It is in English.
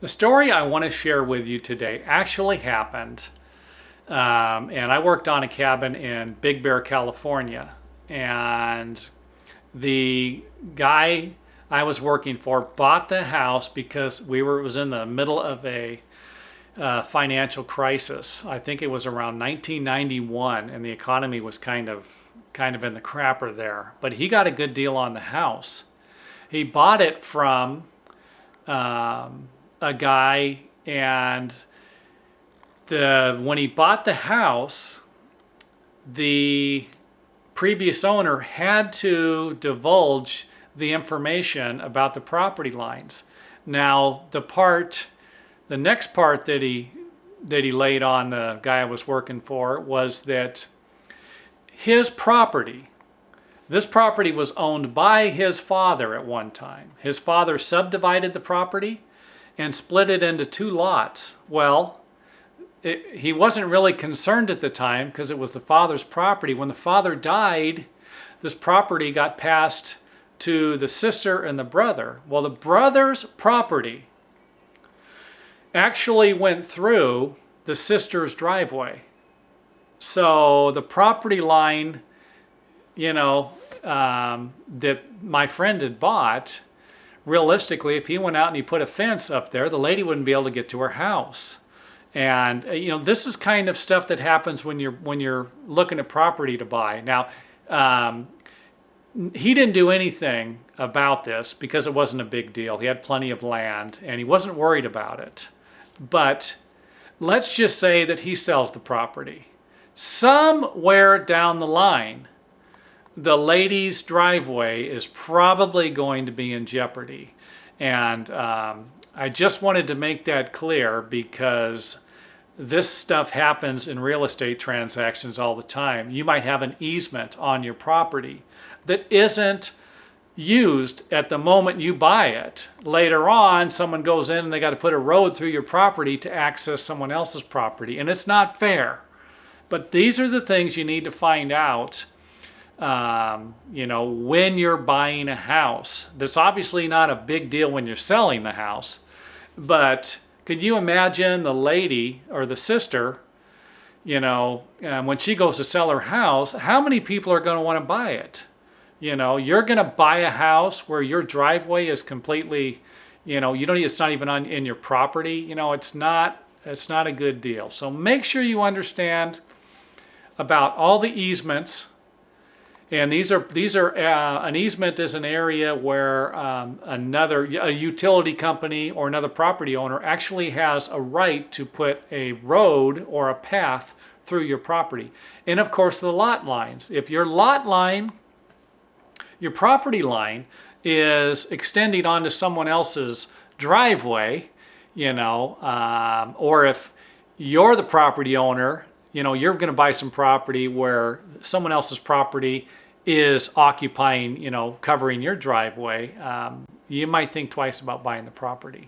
The story I want to share with you today actually happened, and I worked on a cabin in Big Bear, California, and the guy I was working for bought the house because it was in the middle of a financial crisis. I think it was around 1991, and the economy was kind of in the crapper there. But he got a good deal on the house. He bought it from a guy, and when he bought the house, the previous owner had to divulge the information about the property lines. Now, the next part that he laid on the guy I was working for was that this property was owned by his father at one time. His father subdivided the property and split it into two lots. Well, he wasn't really concerned at the time because it was the father's property. When the father died, this property got passed to the sister and the brother. Well, the brother's property actually went through the sister's driveway. So the property line, that my friend had bought, realistically, if he went out and he put a fence up there, the lady wouldn't be able to get to her house. And this is kind of stuff that happens when you're looking at property to buy. Now, he didn't do anything about this because it wasn't a big deal. He had plenty of land and he wasn't worried about it. But let's just say that he sells the property. Somewhere down the line, the lady's driveway is probably going to be in jeopardy. And I just wanted to make that clear because this stuff happens in real estate transactions all the time. You might have an easement on your property that isn't used at the moment you buy it. Later on, someone goes in and they got to put a road through your property to access someone else's property, and it's not fair. But these are the things you need to find out when you're buying a house. That's obviously not a big deal when you're selling the house, but could you imagine the lady or the sister, when she goes to sell her house, how many people are going to want to buy it? You're going to buy a house where your driveway is completely, it's not even in your property. It's not a good deal. So make sure you understand about all the easements. And these are an easement is an area where a utility company or another property owner actually has a right to put a road or a path through your property. And of course, the lot lines. If your property line is extending onto someone else's driveway, or if you're the property owner, you're going to buy some property where someone else's property is occupying, covering your driveway, you might think twice about buying the property.